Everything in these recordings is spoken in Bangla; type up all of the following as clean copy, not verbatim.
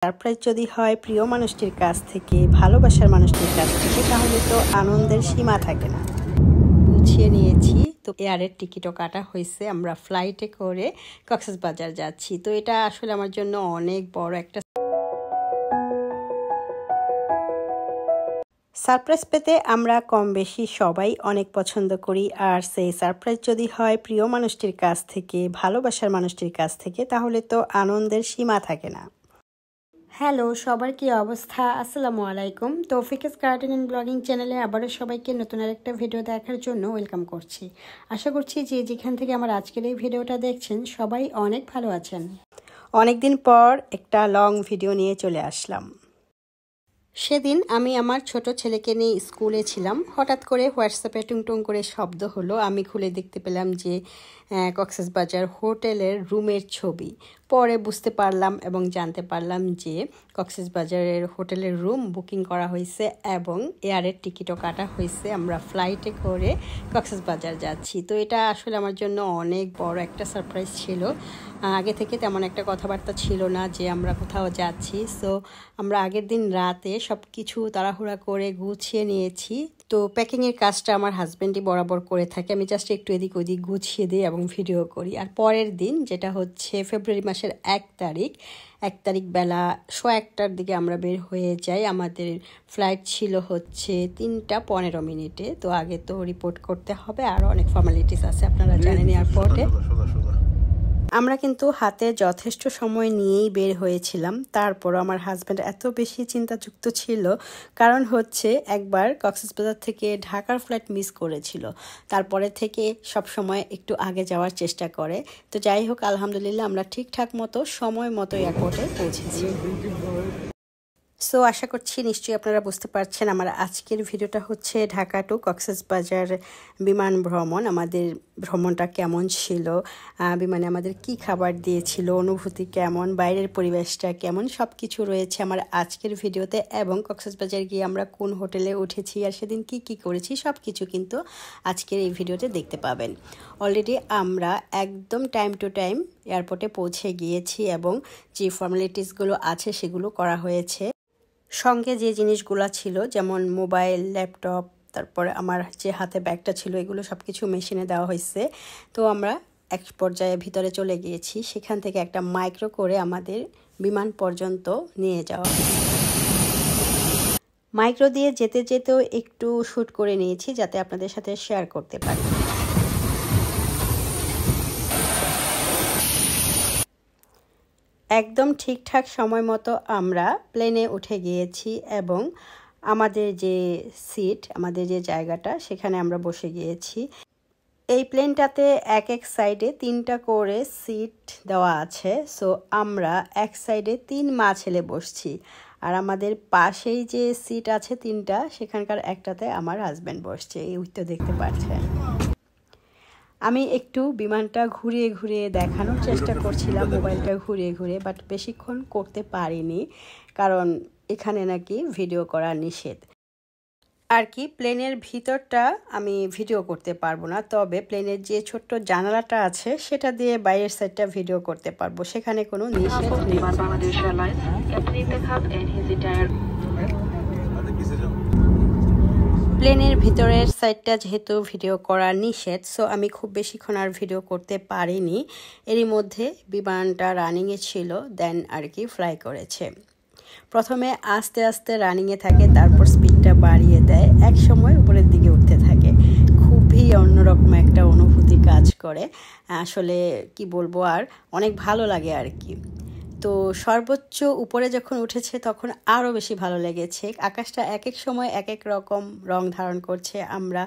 সারপ্রাইজ যদি হয় প্রিয় মানুষটির কাছ থেকে, ভালোবাসার মানুষটির কাছ থেকে, তাহলে তো আনন্দের সীমা থাকে না। গুছিয়ে নিয়েছি, তো এয়ারের টিকিটও কাটা হয়েছে, আমরা ফ্লাইটে করে কক্সবাজার যাচ্ছি। তো এটা আসলে আমার জন্য অনেক বড় একটা সারপ্রাইজ পেতে আমরা কম বেশি সবাই অনেক পছন্দ করি। আর সেই সারপ্রাইজ যদি হয় প্রিয় মানুষটির কাছ থেকে, ভালোবাসার মানুষটির কাছ থেকে, তাহলে তো আনন্দের সীমা থাকে না। হ্যালো, সবার কি অবস্থা? আসসালামু আলাইকুম। তৌফিকস গার্ডেন অ্যান্ড ব্লগিং চ্যানেলে আবারও সবাইকে নতুন আরেকটা ভিডিও দেখার জন্য ওয়েলকাম করছি। আশা করছি যে যেখান থেকে আমার আজকের এই ভিডিওটা দেখছেন সবাই অনেক ভালো আছেন। অনেকদিন পর একটা লং ভিডিও নিয়ে চলে আসলাম। সেদিন আমি আমার ছোট ছেলেকে নিয়ে স্কুলে ছিলাম। হঠাৎ করে হোয়াটসঅ্যাপে টুংটুং করে শব্দ হলো। আমি খুলে দেখতে পেলাম যে কক্সবাজার হোটেলের রুমের ছবি। পরে বুঝতে পারলাম এবং জানতে পারলাম যে কক্সবাজারের হোটেলের রুম বুকিং করা হয়েছে এবং এয়ারের টিকিটও কাটা হয়েছে। আমরা ফ্লাইটে করে কক্সবাজার যাচ্ছি। তো এটা আসলে আমার জন্য অনেক বড় একটা সারপ্রাইজ ছিল। আগে থেকে তেমন একটা কথাবার্তা ছিল না যে আমরা কোথাও যাচ্ছি। সো আমরা আগের দিন রাতে সব কিছু তাড়াহুড়া করে গুছিয়ে নিয়েছি। তো প্যাকিংয়ের কাজটা আমার হাজব্যান্ডই বরাবর করে থাকে, আমি জাস্ট একটু এদিক ওদিক গুছিয়ে দিই এবং ভিডিও করি। আর পরের দিন যেটা হচ্ছে ফেব্রুয়ারি মাসের 1 তারিখ বেলা 1:15টার দিকে আমরা বের হয়ে যাই। আমাদের ফ্লাইট ছিল হচ্ছে 3:15 তো আগে তো রিপোর্ট করতে হবে, আরও অনেক ফর্মালিটিস আছে আপনারা জানেন এয়ারপোর্টে। আমরা কিন্তু হাতে যথেষ্ট সময় নিয়েই বের হয়েছিলাম। তারপরও আমার হাজব্যান্ড এত বেশি চিন্তাযুক্ত ছিল, কারণ হচ্ছে একবার কক্সবাজার থেকে ঢাকার ফ্লাইট মিস করেছিল। তারপরে থেকে সব সময় একটু আগে যাওয়ার চেষ্টা করে। তো যাই হোক, আলহামদুলিল্লাহ আমরা ঠিকঠাক মতো সময় মতো এয়ারপোর্টে পৌঁছেছি। সো আশা করছি নিশ্চয়ই আপনারা বুঝতে পারছেন আমার আজকের ভিডিওটা হচ্ছে ঢাকা টু কক্সবাজার বিমান ভ্রমণ। আমাদের ভ্রমণটা কেমন ছিল, বিমানে আমাদের কি খাবার দিয়েছিল, অনুভূতি কেমন, বাইরের পরিবেশটা কেমন, সব কিছু রয়েছে আমার আজকের ভিডিওতে। এবং কক্সবাজার গিয়ে আমরা কোন হোটেলে উঠেছি আর সেদিন কি করেছি সব কিছু কিন্তু আজকের এই ভিডিওতে দেখতে পাবেন। অলরেডি আমরা একদম টাইম টু টাইম এয়ারপোর্টে পৌঁছে গিয়েছি এবং যে ফর্মালিটিসগুলো আছে সেগুলো করা হয়েছে। সঙ্গে যে জিনিসগুলো ছিল যেমন মোবাইল, ল্যাপটপ, তারপরে আমার যে হাতে ব্যাগটা ছিল, এগুলো সব কিছু মেশিনে দেওয়া হয়েছে। তো আমরা এক পর্যায়ে ভিতরে চলে গিয়েছি। সেখান থেকে একটা মাইক্রো করে আমাদের বিমান পর্যন্ত নিয়ে যাওয়া হয়েছে। মাইক্রো দিয়ে যেতে যেতেও একটু শ্যুট করে নিয়েছি যাতে আপনাদের সাথে শেয়ার করতে পারি। একদম ঠিকঠাক সময় মতো আমরা প্লেনে উঠে গিয়েছি এবং আমাদের যে সিট, আমাদের যে জায়গাটা, সেখানে আমরা বসে গিয়েছি। এই প্লেনটাতে এক সাইডে 3টা করে সিট দেওয়া আছে। সো আমরা এক সাইডে 3 মা ছেলে বসছি। আর আমাদের পাশেই যে সিট আছে 3টা, সেখানকার একটাতে আমার হাজব্যান্ড বসছে, এই তো দেখতে পাচ্ছেন। আমি একটু বিমানটা ঘুরিয়ে ঘুরিয়ে দেখানোর চেষ্টা করছিলাম, মোবাইলটা ঘুরিয়ে ঘুরিয়ে, বাট বেশিক্ষণ করতে পারিনি কারণ এখানে নাকি ভিডিও করা নিষেধ আর কি। প্লেনের ভিতরটা আমি ভিডিও করতে পারবো না, তবে প্লেনের যে ছোট্ট জানালাটা আছে সেটা দিয়ে বাইরের সাইডটা ভিডিও করতে পারবো, সেখানে কোনো নিষেধ নেই। প্লেনের ভিতরের সাইডটা যেহেতু ভিডিও করা নিষেধ, সো আমি খুব বেশিক্ষণ আর ভিডিও করতে পারিনি। এরই মধ্যে বিমানটা রানিংয়ে ছিল, দেন আর কি ফ্লাই করেছে। প্রথমে আস্তে আস্তে রানিংয়ে থাকে, তারপর স্পিডটা বাড়িয়ে দেয়, এক সময় উপরের দিকে উঠতে থাকে। খুবই অন্যরকম একটা অনুভূতি কাজ করে, আসলে কি বলবো, আর অনেক ভালো লাগে আর কি। তো সর্বোচ্চ উপরে যখন উঠেছে তখন আরও বেশি ভালো লেগেছে। আকাশটা এক এক সময় এক এক রকম রং ধারণ করছে, আমরা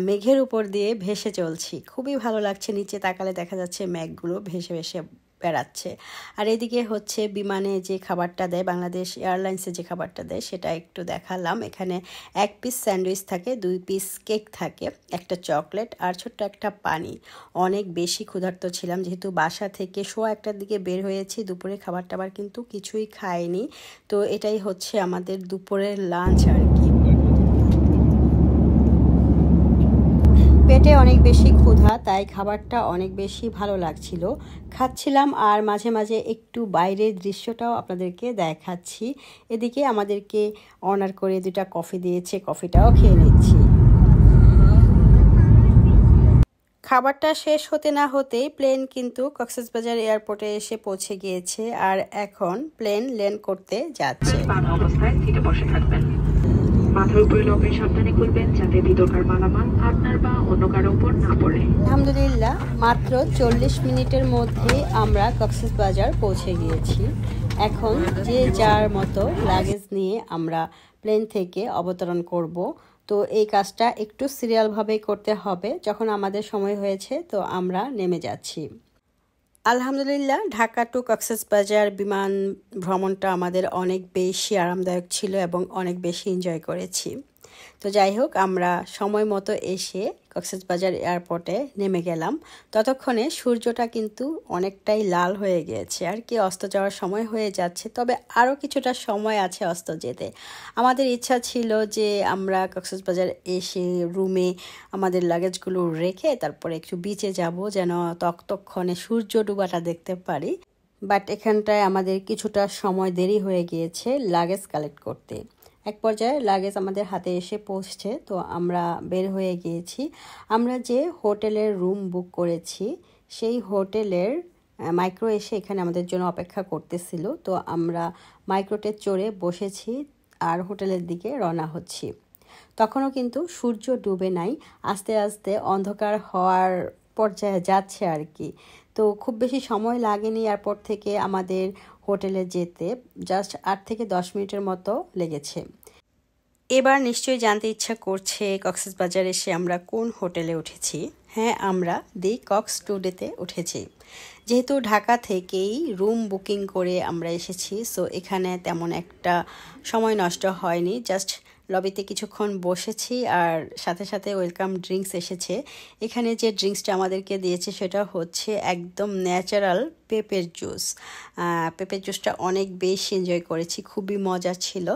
মেঘের উপর দিয়ে ভেসে চলছি, খুবই ভালো লাগছে। নিচে তাকালে দেখা যাচ্ছে মেঘগুলো ভেসে ভেসে বেড়াচ্ছে। আর এদিকে হচ্ছে বিমানে যে খাবারটা দেয়, বাংলাদেশ এয়ারলাইন্সে যে খাবারটা দেয় সেটা একটু দেখালাম। এখানে 1 পিস স্যান্ডউইচ থাকে, 2 পিস কেক থাকে, একটা চকলেট আর ছোট্ট একটা পানি। অনেক বেশি ক্ষুধার্ত ছিলাম যেহেতু বাসা থেকে 1:15টার দিকে বের হয়েছি। দুপুরে খাবার টাবার কিন্তু কিছুই খাইনি। তো এটাই হচ্ছে আমাদের দুপুরের লাঞ্চ আর কি। পেটে অনেক বেশি ক্ষুধা, তাই খাবারটা অনেক বেশি ভালো লাগছিল। খাচ্ছিলাম আর মাঝে মাঝে একটু বাইরের দৃশ্যটাও আপনাদেরকে দেখাচ্ছি। এদিকে আমাদেরকে অর্ডার করে 2টা কফি দিয়েছে, কফিটাও খেয়ে নিচ্ছি। খাবারটা শেষ হতে না হতেই প্লেন কিন্তু কক্সবাজার এয়ারপোর্টে এসে পৌঁছে গিয়েছে আর এখন প্লেন ল্যান্ড করতে যাচ্ছে। অবস্থায় সিটে বসে থাকবেন। মাথার উপরে লকেট সাবধানে খুলবেন যাতে ভিতরকার মালামাল আপনার বা অন্য কারো উপর না পড়ে। আলহামদুলিল্লাহ, মাত্র 40 মিনিটের মধ্যে আমরা কক্সবাজার পৌঁছে গিয়েছি। এখন যে যার মতো লাগেজ নিয়ে আমরা প্লেন থেকে অবতরণ করব। তো এই কাজটা একটু সিরিয়ালভাবেই করতে হবে। যখন আমাদের সময় হয়েছে তো আমরা নেমে যাচ্ছি। আলহামদুলিল্লাহ, ঢাকা টু কক্সবাজার বিমান ভ্রমণটা আমাদের অনেক বেশি আরামদায়ক ছিল এবং অনেক বেশি এনজয় করেছি। তো যাই হোক, আমরা সময় মতো এসে কক্সবাজার এয়ারপোর্টে নেমে গেলাম। ততক্ষণে সূর্যটা কিন্তু অনেকটাই লাল হয়ে গিয়েছে আর কি, অস্ত যাওয়ার সময় হয়ে যাচ্ছে। তবে আরও কিছুটা সময় আছে অস্ত যেতে। আমাদের ইচ্ছা ছিল যে আমরা কক্সবাজার এসে রুমে আমাদের লাগেজগুলো রেখে তারপরে একটু বিচে যাব, যেন ততক্ষণে সূর্য ডুবাটা দেখতে পারি। বাট এখানটায় আমাদের কিছুটা সময় দেরি হয়ে গিয়েছে লাগেজ কালেক্ট করতে। এক পর্যায়ে লাগেজ আমাদের হাতে এসে পৌঁছছে, তো আমরা বের হয়ে গিয়েছি। আমরা যে হোটেলের রুম বুক করেছি সেই হোটেলের মাইক্রো এসে এখানে আমাদের জন্য অপেক্ষা করতেছিল। তো আমরা মাইক্রোতে চড়ে বসেছি আর হোটেলের দিকে রওনা হচ্ছি। তখনও কিন্তু সূর্য ডুবে নাই, আস্তে আস্তে অন্ধকার হওয়ার পর্যায়ে যাচ্ছে আর কি। তো খুব বেশি সময় লাগেনি এয়ারপোর্ট থেকে আমাদের হোটেলে যেতে, জাস্ট 8 থেকে 10 মিনিটের মতো লেগেছে। এবার নিশ্চয়ই জানতে ইচ্ছা করছে কক্সবাজার এসে আমরা কোন হোটেলে উঠেছি। হ্যাঁ, আমরা দি কক্স টুডেতে উঠেছি। যেহেতু ঢাকা থেকেই রুম বুকিং করে আমরা এসেছি, সো এখানে তেমন একটা সময় নষ্ট হয়নি। জাস্ট লবিতে কিছুক্ষণ বসেছি আর সাথে সাথে ওয়েলকাম ড্রিঙ্কস এসেছে। এখানে যে ড্রিঙ্কসটা আমাদেরকে দিয়েছে সেটা হচ্ছে একদম ন্যাচারাল পেঁপের জুস। পেঁপের জুসটা অনেক বেশি এনজয় করেছি, খুবই মজা ছিল।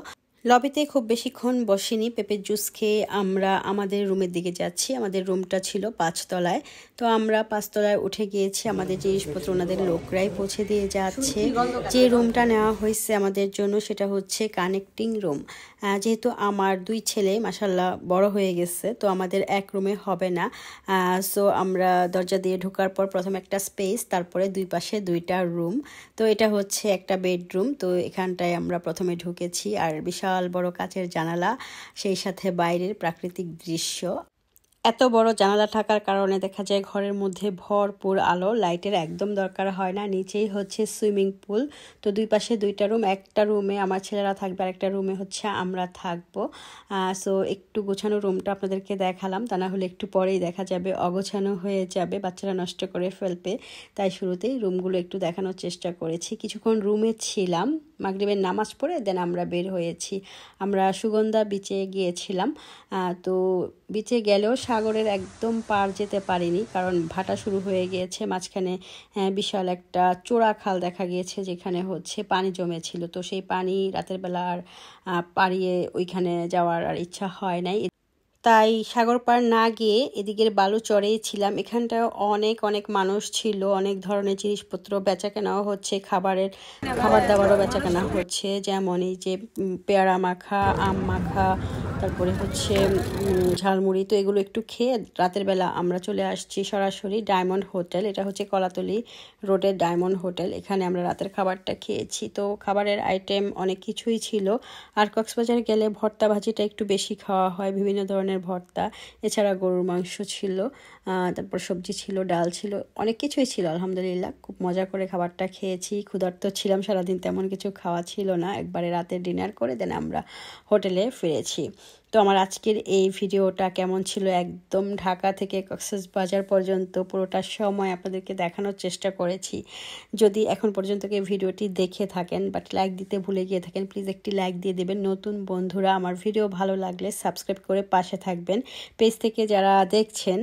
লবিতে খুব বেশিক্ষণ বসিনি, পেঁপের জুস খেয়ে আমরা আমাদের রুমের দিকে যাচ্ছি। আমাদের রুমটা ছিল 5 তলায়, তো আমরা 5 তলায় উঠে গিয়েছি। আমাদের জিনিসপত্র ওনাদের লোকরাই পৌঁছে দিয়ে যাচ্ছে। যে রুমটা নেওয়া হয়েছে আমাদের জন্য সেটা হচ্ছে কানেক্টিং রুম। যেহেতু আমার 2 ছেলে মাশাল্লাহ বড় হয়ে গেছে, তো আমাদের এক রুমে হবে না। সো আমরা দরজা দিয়ে ঢোকার পর প্রথম একটা স্পেস, তারপরে 2 পাশে 2টা রুম। তো এটা হচ্ছে একটা বেডরুম। তো এখানটায় আমরা প্রথমে ঢুকেছি আর বিশাল বড় কাচের জানালা, সেই সাথে বাইরের প্রাকৃতিক দৃশ্য। এত বড় জানালা থাকার কারণে দেখা যায় ঘরের মধ্যে ভরপুর আলো, লাইটের একদম দরকার হয় না। নিচেই হচ্ছে সুইমিং পুল। তো 2 পাশে 2টা রুম, একটা রুমে আমার ছেলেরা থাকবে আর একটা রুমে হচ্ছে আমরা থাকবো। সো একটু গোছানো রুমটা আপনাদেরকে দেখালাম, তা না হলে একটু পরেই দেখা যাবে অগোছানো হয়ে যাবে, বাচ্চারা নষ্ট করে ফেলবে। তাই শুরুতেই রুমগুলো একটু দেখানোর চেষ্টা করেছি। কিছুক্ষণ রুমে ছিলাম, মাগরিবের নামাজ পড়ে দেন আমরা বের হয়েছি। আমরা সুগন্ধা বিচে গিয়েছিলাম। তো বিচে গেলেও সাগরের একদম পার যেতে পারিনি, কারণ ভাটা শুরু হয়ে গিয়েছে। মাঝখানে বিশাল একটা চোরা খাল দেখা গিয়েছে, যেখানে হচ্ছে পানি জমেছিল। তো সেই পানি রাতের বেলা আর পাড়িয়ে ওইখানে যাওয়ার আর ইচ্ছা হয় নাই, তাই সাগর পার না গিয়ে এদিকের বালুচরেই ছিলাম। এখানটায় অনেক অনেক মানুষ ছিল, অনেক ধরনের জিনিসপত্র বেচা কেনাও হচ্ছে, খাবার দাবারও বেচা কেনা হচ্ছে। যেমন এই যে পেয়ারা মাখা, আম মাখা, তারপরে হচ্ছে ঝালমুড়ি। তো এগুলো একটু খেয়ে রাতের বেলা আমরা চলে আসছি সরাসরি ডায়মন্ড হোটেল। এটা হচ্ছে কলাতলি রোডের ডায়মন্ড হোটেল, এখানে আমরা রাতের খাবারটা খেয়েছি। তো খাবারের আইটেম অনেক কিছুই ছিল। আর কক্সবাজার গেলে ভর্তা ভাজিটা একটু বেশি খাওয়া হয়, বিভিন্ন ধরনের ভর্তা, এছাড়া গরুর মাংস ছিল, তারপর সবজি ছিল, ডাল ছিল, অনেক কিছুই ছিল। আলহামদুলিল্লাহ, খুব মজা করে খাবারটা খেয়েছি। ক্ষুধার্ত ছিলাম, সারাদিন তেমন কিছু খাওয়া ছিল না। একবারে রাতে ডিনার করে দেন আমরা হোটেলে ফিরেছি। তো আমার আজকের এই ভিডিওটা কেমন ছিল, একদম ঢাকা থেকে কক্সবাজার পর্যন্ত পুরোটা সময় আপনাদেরকে দেখানোর চেষ্টা করেছি। যদি এখন পর্যন্ত কেউ ভিডিওটি দেখে থাকেন বাট লাইক দিতে ভুলে গিয়ে থাকেন, প্লিজ একটি লাইক দিয়ে দেবেন। নতুন বন্ধুরা আমার ভিডিও ভালো লাগলে সাবস্ক্রাইব করে পাশে থাকবেন। পেজ থেকে যারা দেখছেন,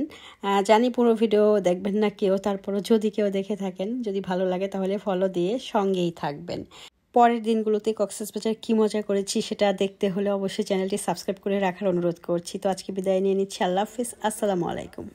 জানি পুরো ভিডিও দেখবেন না কেউ, তারপরও যদি কেউ দেখে থাকেন, যদি ভালো লাগে তাহলে ফলো দিয়ে সঙ্গেই থাকবেন। পরের দিনগুলোতে কক্সবাজার কি মজা করেছি সেটা দেখতে হলে অবশ্যই চ্যানেলটি সাবস্ক্রাইব করে রাখার অনুরোধ করছি। তো আজকে বিদায় নিয়ে নিচ্ছি। আল্লাহ হাফিজ, আসসালামু আলাইকুম।